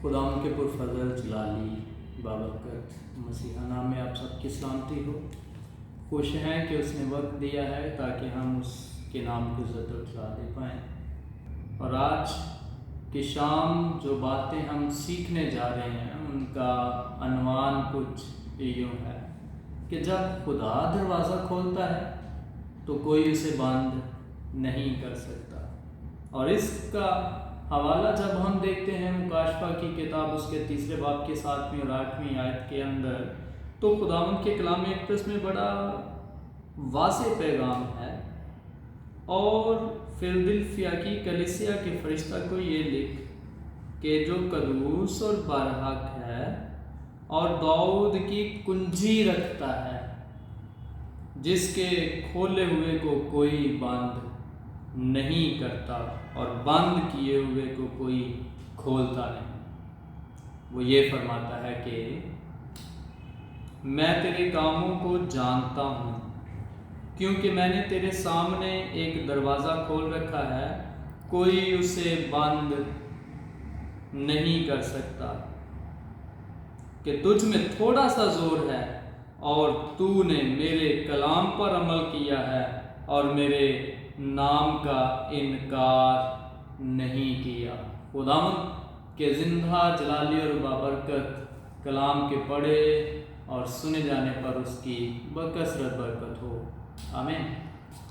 خداوند کے پرفضل جلالی بابرکت مسیحا نام میں آپ سب کی سلامتی ہو۔ خوش ہیں کہ اس نے وقت دیا ہے تاکہ ہم اس کے نام کی عزت و اطلاع دے پائیں۔ اور آج کی شام جو باتیں ہم سیکھنے جا رہے ہیں ان کا عنوان کچھ یوں ہے کہ جب خدا دروازہ کھولتا ہے تو کوئی اسے بند نہیں کر سکتا۔ اور اس کا حوالہ جب ہم دیکھتے ہیں مکاشفہ کی کتاب اس کے 3 باب کے 7ویں اور 8ویں آیت کے اندر، تو خداوند کے کلام اقدس میں بڑا واضح پیغام ہے۔ اور فلدلفیا کی کلیسیا کے فرشتہ کو یہ لکھ کہ جو قدوس اور برحق ہے اور داؤد کی کنجی رکھتا ہے، جس کے کھولے ہوئے کو کوئی بند نہیں کرتا اور بند کیے ہوئے کو کوئی کھولتا نہیں۔ وہ یہ فرماتا ہے کہ میں تیرے کاموں کو جانتا ہوں، کیونکہ میں نے تیرے سامنے ایک دروازہ کھول رکھا ہے، کوئی اسے بند نہیں کر سکتا، کہ تجھ میں تھوڑا سا زور ہے اور تو نے میرے کلام پر عمل کیا ہے اور میرے نام کا انکار نہیں کیا۔ خداوند کے زندہ جلالی اور بابرکت کلام کے پڑھے اور سنے جانے پر اس کی بکثرت برکت ہو، آمین۔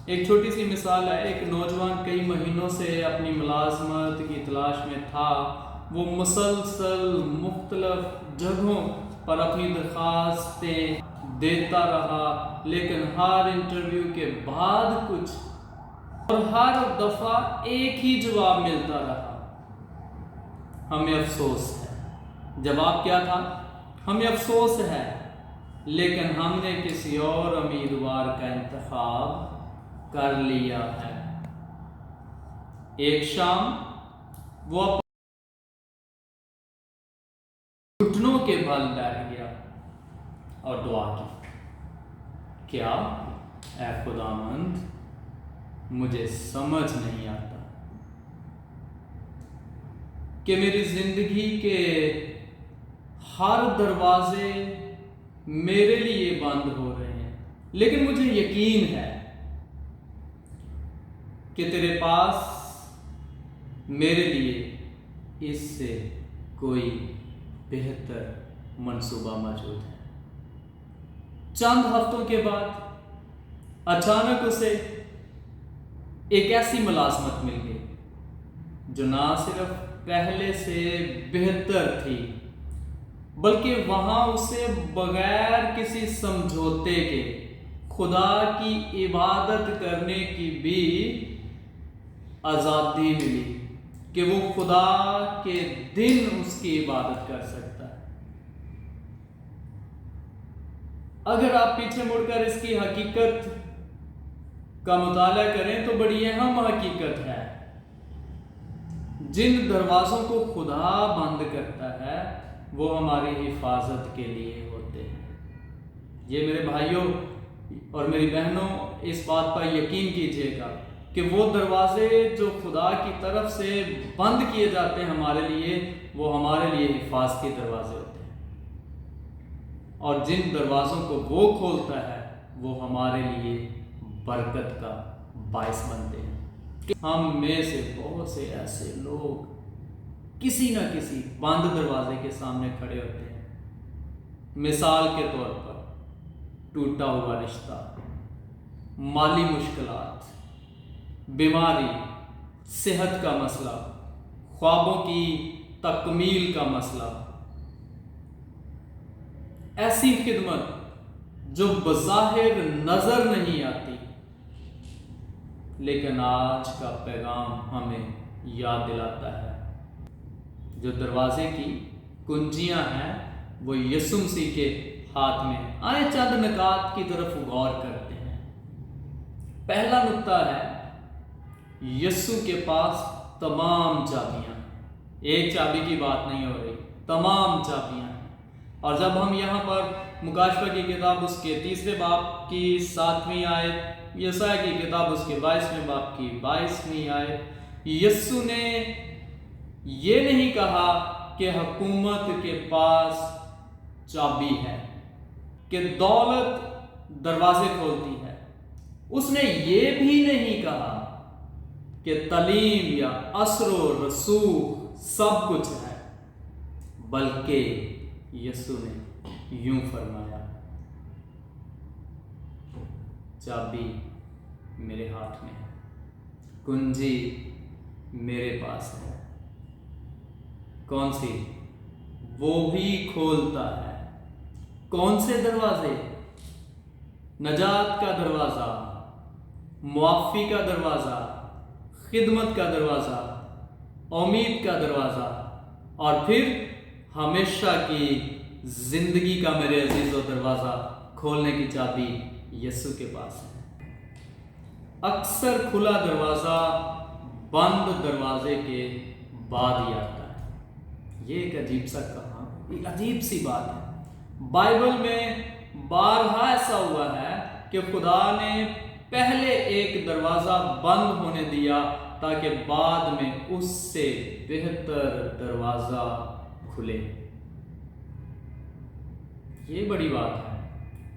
ایک چھوٹی سی مثال ہے۔ ایک نوجوان کئی مہینوں سے اپنی ملازمت کی تلاش میں تھا۔ وہ مسلسل مختلف جگہوں پر اپنی درخواستیں دیتا رہا، لیکن ہر انٹرویو کے بعد کچھ اور ہر دفعہ ایک ہی جواب ملتا رہا: ہمیں افسوس ہے۔ جواب کیا تھا؟ ہمیں افسوس ہے، لیکن ہم نے کسی اور امیدوار کا انتخاب کر لیا ہے۔ ایک شام وہ گھٹنوں کے بل بیٹھ گیا اور دعا کی، کیا اے خداوند، مجھے سمجھ نہیں آتا کہ میری زندگی کے ہر دروازے میرے لیے بند ہو رہے ہیں، لیکن مجھے یقین ہے کہ تیرے پاس میرے لیے اس سے کوئی بہتر منصوبہ موجود ہے۔ چند ہفتوں کے بعد اچانک اسے ایک ایسی ملازمت مل گئی جو نہ صرف پہلے سے بہتر تھی، بلکہ وہاں اسے بغیر کسی سمجھوتے کے خدا کی عبادت کرنے کی بھی آزادی ملی، کہ وہ خدا کے دن اس کی عبادت کر سکتا ہے۔ اگر آپ پیچھے مڑ کر اس کی حقیقت کا مطالعہ کریں تو بڑی اہم حقیقت ہے۔ جن دروازوں کو خدا بند کرتا ہے وہ ہماری حفاظت کے لیے ہوتے ہیں۔ یہ میرے بھائیوں اور میری بہنوں، اس بات پر یقین کیجیے گا کہ وہ دروازے جو خدا کی طرف سے بند کیے جاتے ہیں ہمارے لیے، وہ ہمارے لیے حفاظت کے دروازے ہوتے ہیں، اور جن دروازوں کو وہ کھولتا ہے وہ ہمارے لیے برکت کا باعث بنتے ہیں۔ ہم میں سے بہت سے ایسے لوگ کسی نہ کسی بند دروازے کے سامنے کھڑے ہوتے ہیں۔ مثال کے طور پر ٹوٹا ہوا رشتہ، مالی مشکلات، بیماری، صحت کا مسئلہ، خوابوں کی تکمیل کا مسئلہ، ایسی خدمت جو بظاہر نظر نہیں آتی، لیکن آج کا پیغام ہمیں یاد دلاتا ہے جو دروازے کی کنجیاں ہیں وہ یسوع مسیح کے ہاتھ میں۔ آئے چند نکات کی طرف غور کرتے ہیں۔ پہلا نقطہ ہے، یسوع کے پاس تمام چابیاں، ایک چابی کی بات نہیں ہو رہی، تمام چابیاں ہیں۔ اور جب ہم یہاں پر مکاشفہ کی کتاب اس کے 3 باب کی 7ویں آیت، یسایا کی کتاب اس کے 22ویں باب کی 22ویں آیت، یسوع نے یہ نہیں کہا کہ حکومت کے پاس چابی ہے، کہ دولت دروازے کھولتی ہے۔ اس نے یہ بھی نہیں کہا کہ تعلیم یا اثر و رسوخ سب کچھ ہے، بلکہ یسوع نے یوں فرمایا، چابی میرے ہاتھ میں ہے، کنجی میرے پاس ہے۔ کون سی؟ وہی کھولتا ہے۔ کون سے دروازے؟ نجات کا دروازہ، معافی کا دروازہ، خدمت کا دروازہ، امید کا دروازہ، اور پھر ہمیشہ کی زندگی کا میرے عزیزو دروازہ کھولنے کی چابی یسوع کے پاس ہے۔ اکثر کھلا دروازہ بند دروازے کے بعد ہی آتا ہے۔ یہ ایک عجیب سا کہاں، ایک عجیب سی بات ہے۔ بائبل میں بارہا ایسا ہوا ہے کہ خدا نے پہلے ایک دروازہ بند ہونے دیا تاکہ بعد میں اس سے بہتر دروازہ کھلے۔ یہ بڑی بات ہے۔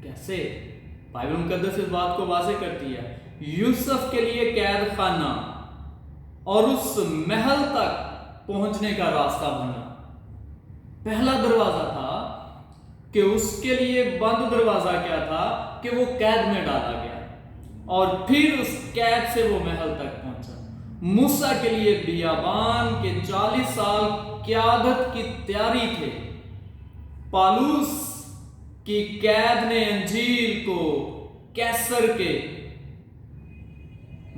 کیسے؟ بائبل مقدس اس بات کو واضح کرتی ہے۔ یوسف کے لیے قید خانہ اور اس محل تک پہنچنے کا راستہ بنا، پہلا دروازہ تھا کہ اس کے لیے بند دروازہ کیا تھا کہ وہ قید میں ڈالا گیا، اور پھر اس قید سے وہ محل تک پہنچا۔ موسیٰ کے لیے بیابان کے 40 سال قیادت کی تیاری تھے۔ پالوس کی قید نے انجیل کو کیسر کے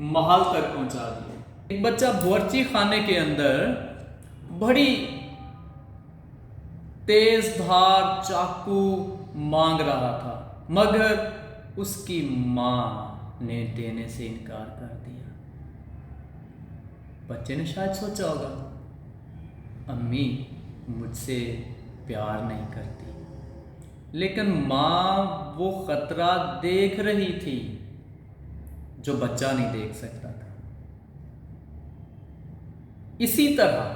محل تک پہنچا دیا۔ ایک بچہ باورچی خانے کے اندر بڑی تیز دھار چاقو مانگ رہا تھا، مگر اس کی ماں نے دینے سے انکار کر دیا۔ بچے نے شاید سوچا ہوگا، امی مجھ سے پیار نہیں کرتی، لیکن ماں وہ خطرہ دیکھ رہی تھی جو بچہ نہیں دیکھ سکتا تھا۔ اسی طرح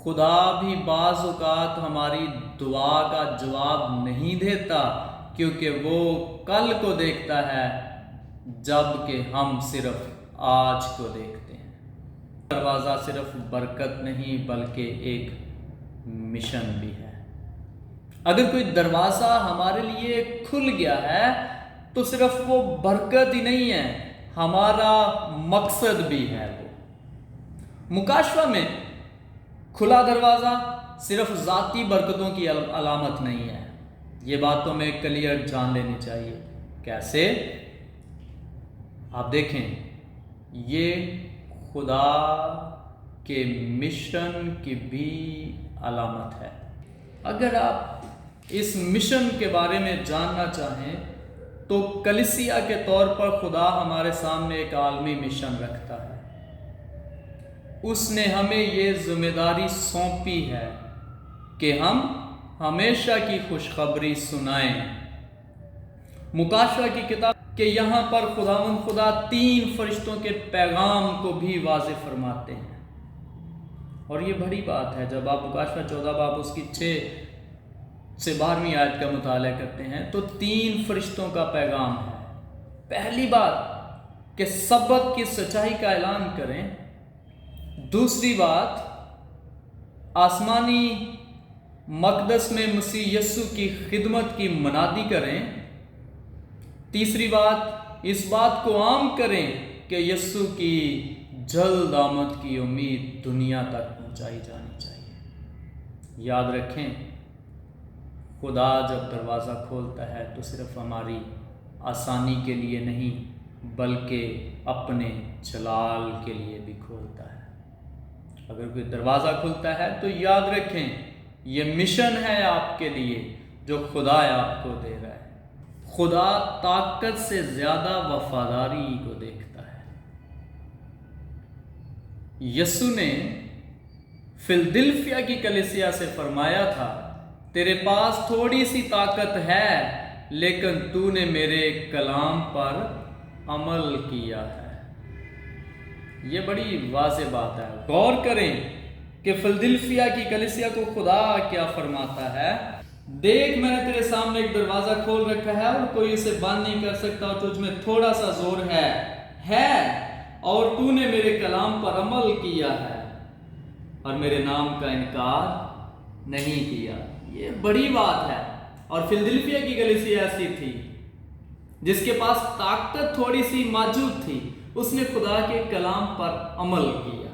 خدا بھی بعض اوقات ہماری دعا کا جواب نہیں دیتا، کیونکہ وہ کل کو دیکھتا ہے جبکہ ہم صرف آج کو دیکھتے ہیں۔ دروازہ صرف برکت نہیں بلکہ ایک مشن بھی ہے۔ اگر کوئی دروازہ ہمارے لیے کھل گیا ہے تو صرف وہ برکت ہی نہیں ہے، ہمارا مقصد بھی ہے۔ وہ مکاشفہ میں کھلا دروازہ صرف ذاتی برکتوں کی علامت نہیں ہے۔ یہ بات تو میں کلیئر جان لینی چاہیے۔ کیسے؟ آپ دیکھیں، یہ خدا کے مشن کی بھی علامت ہے۔ اگر آپ اس مشن کے بارے میں جاننا چاہیں تو کلیسیا کے طور پر خدا ہمارے سامنے ایک عالمی مشن رکھتا ہے۔ اس نے ہمیں یہ ذمہ داری سونپی ہے کہ ہم ہمیشہ کی خوشخبری سنائیں۔ مکاشفہ کی کتاب کہ یہاں پر خدا 3 فرشتوں کے پیغام کو بھی واضح فرماتے ہیں، اور یہ بڑی بات ہے۔ جب آپ مکاشفہ 14 باب اس کی 6 سے 12ویں آیت کا مطالعہ کرتے ہیں تو 3 فرشتوں کا پیغام ہے۔ پہلی بات کہ سبت کی سچائی کا اعلان کریں، دوسری بات آسمانی مقدس میں مسیح یسوع کی خدمت کی منادی کریں، تیسری بات اس بات کو عام کریں کہ یسوع کی جلد آمد کی امید دنیا تک پہنچائی جانی چاہیے۔ یاد رکھیں، خدا جب دروازہ کھولتا ہے تو صرف ہماری آسانی کے لیے نہیں بلکہ اپنے جلال کے لیے بھی کھولتا ہے۔ اگر کوئی دروازہ کھلتا ہے تو یاد رکھیں یہ مشن ہے آپ کے لیے جو خدا آپ کو دے رہا ہے۔ خدا طاقت سے زیادہ وفاداری کو دیکھتا ہے۔ یسوع نے فلدلفیا کی کلیسیا سے فرمایا تھا، تیرے پاس تھوڑی سی طاقت ہے لیکن تو نے میرے کلام پر عمل کیا ہے۔ یہ بڑی واضح بات ہے۔ غور کریں کہ فلدلفیا کی کلیسیا کو خدا کیا فرماتا ہے، دیکھ میں نے تیرے سامنے ایک دروازہ کھول رکھا ہے اور کوئی اسے بند نہیں کر سکتا، اور تجھ میں تھوڑا سا زور ہے اور تو نے میرے کلام پر عمل کیا ہے اور میرے نام کا انکار نہیں کیا۔ یہ بڑی بات ہے۔ اور فلدلفیا کی کلیسیا ایسی تھی جس کے پاس طاقت تھوڑی سی موجود تھی، اس نے خدا کے کلام پر عمل کیا،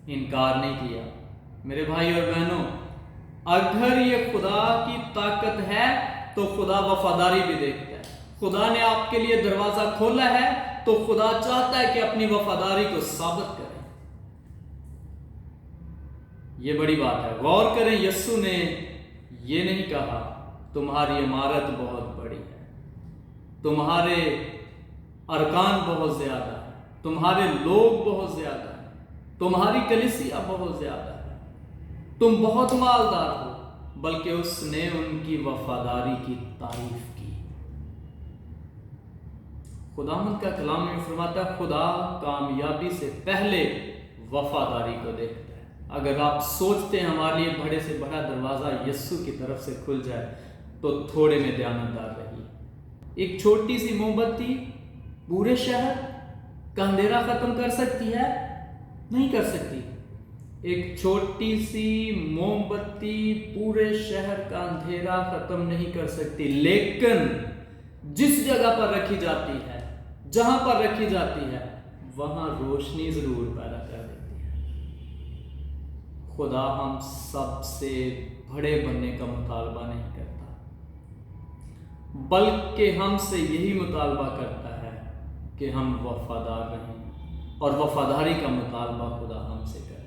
انکار نہیں کیا۔ میرے بھائی اور بہنوں، اگر یہ خدا کی طاقت ہے تو خدا وفاداری بھی دیکھتا ہے۔ خدا نے آپ کے لیے دروازہ کھولا ہے تو خدا چاہتا ہے کہ اپنی وفاداری کو ثابت کرے۔ یہ بڑی بات ہے۔ غور کریں، یسوع نے یہ نہیں کہا تمہاری عمارت بہت بڑی ہے، تمہارے ارکان بہت زیادہ ہے، تمہارے لوگ بہت زیادہ ہیں، تمہاری کلیسیا بہت زیادہ ہے، تم بہت مالدار ہو، بلکہ اس نے ان کی وفاداری کی تعریف کی۔ خداوند کا کلام میں فرماتا ہے خدا کامیابی سے پہلے وفاداری کو دیکھتا ہے۔ اگر آپ سوچتے ہیں ہمارے لیے بڑے سے بڑا دروازہ یسوع کی طرف سے کھل جائے تو تھوڑے میں دیانتدار رہیے۔ ایک چھوٹی سی موم بتی پورے شہر کا اندھیرا ختم کر سکتی ہے؟ نہیں کر سکتی۔ ایک چھوٹی سی موم بتی پورے شہر کا اندھیرا ختم نہیں کر سکتی، لیکن جس جگہ پر رکھی جاتی ہے، جہاں پر رکھی جاتی ہے، وہاں روشنی ضرور پیدا کر دیتی ہے۔ خدا ہم سب سے بڑے بننے کا مطالبہ نہیں کرتا، بلکہ ہم سے یہی مطالبہ کرتا ہے کہ ہم وفادار رہیں، اور وفاداری کا مطالبہ خدا ہم سے کرتا ہے۔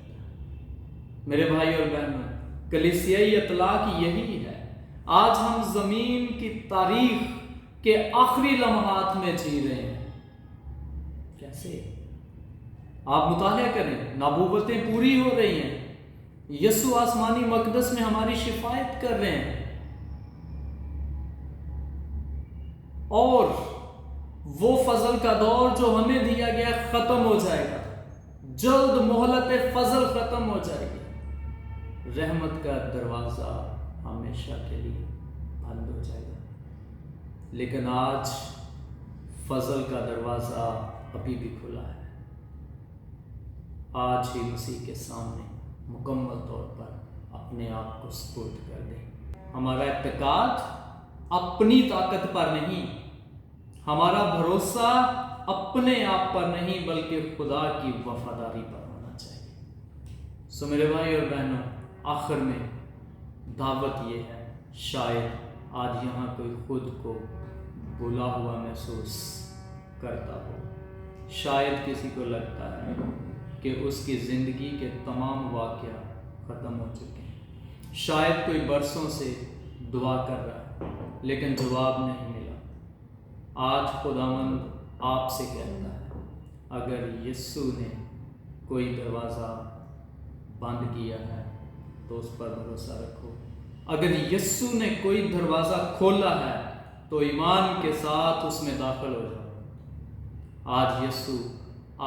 میرے بھائی اور بہنوں، کلیسیائی اطلاق یہی ہے۔ آج ہم زمین کی تاریخ کے آخری لمحات میں جی رہے ہیں۔ کیسے؟ آپ مطالعہ کریں، نبوتیں پوری ہو رہی ہیں، یسوع آسمانی مقدس میں ہماری شفاعت کر رہے ہیں، اور وہ فضل کا دور جو ہمیں دیا گیا ختم ہو جائے گا، جلد مہلت فضل ختم ہو جائے گی، رحمت کا دروازہ ہمیشہ کے لیے بند ہو جائے گا۔ لیکن آج فضل کا دروازہ ابھی بھی کھلا ہے۔ آج ہی مسیح کے سامنے مکمل طور پر اپنے آپ کو سپرد کر دیں۔ ہمارا اعتقاد اپنی طاقت پر نہیں، ہمارا بھروسہ اپنے آپ پر نہیں، بلکہ خدا کی وفاداری پر ہونا چاہیے۔ سو میرے بھائی اور بہنوں، آخر میں دعوت یہ ہے، شاید آج یہاں کوئی خود کو بھولا ہوا محسوس کرتا ہو، شاید کسی کو لگتا ہے کہ اس کی زندگی کے تمام واقعات ختم ہو چکے ہیں، شاید کوئی برسوں سے دعا کر رہا ہے لیکن جواب نہیں ملا۔ آج خداوند آپ سے کہتا ہے، اگر یسوع نے کوئی دروازہ بند کیا ہے تو اس پر بھروسہ رکھو، اگر یسوع نے کوئی دروازہ کھولا ہے تو ایمان کے ساتھ اس میں داخل ہو جاؤ۔ آج یسوع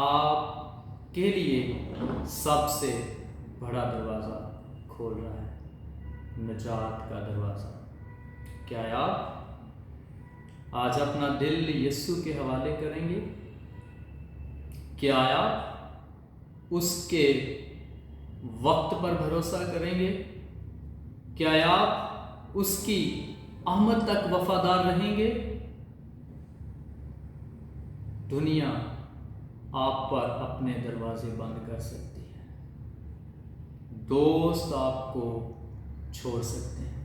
آپ کے لیے سب سے بڑا دروازہ کھول رہا ہے، نجات کا دروازہ۔ کیا آپ آج اپنا دل یسوع کے حوالے کریں گے؟ کیا آپ اس کے وقت پر بھروسہ کریں گے؟ کیا آپ اس کی آمد تک وفادار رہیں گے؟ دنیا آپ پر اپنے دروازے بند کر سکتی ہے، دوست آپ کو چھوڑ سکتے ہیں،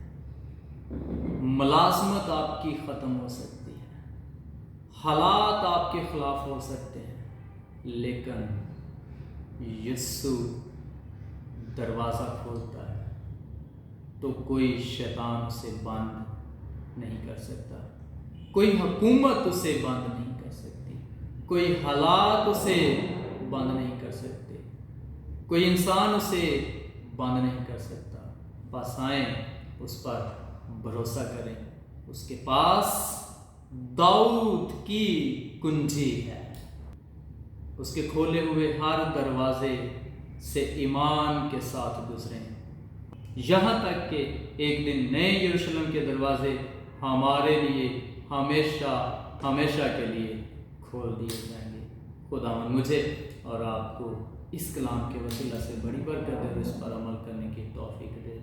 ملازمت آپ کی ختم ہو سکتی ہے، حالات آپ کے خلاف ہو سکتے ہیں، لیکن یسوع دروازہ کھولتا ہے تو کوئی شیطان اسے بند نہیں کر سکتا، کوئی حکومت اسے بند نہیں کر سکتی، کوئی حالات اسے بند نہیں کر سکتے، کوئی انسان اسے بند نہیں کر سکتا۔ بس آئیں، اس پر بھروسہ کریں، اس کے پاس داؤد کی کنجی ہے، اس کے کھولے ہوئے ہر دروازے سے ایمان کے ساتھ گزریں، یہاں تک کہ ایک دن نئے یروشلم کے دروازے ہمارے لیے ہمیشہ ہمیشہ کے لیے کھول دیے جائیں گے۔ خداوند مجھے اور آپ کو اس کلام کے وسیلہ سے بڑی برکت دے، اس پر عمل کرنے کی توفیق دے۔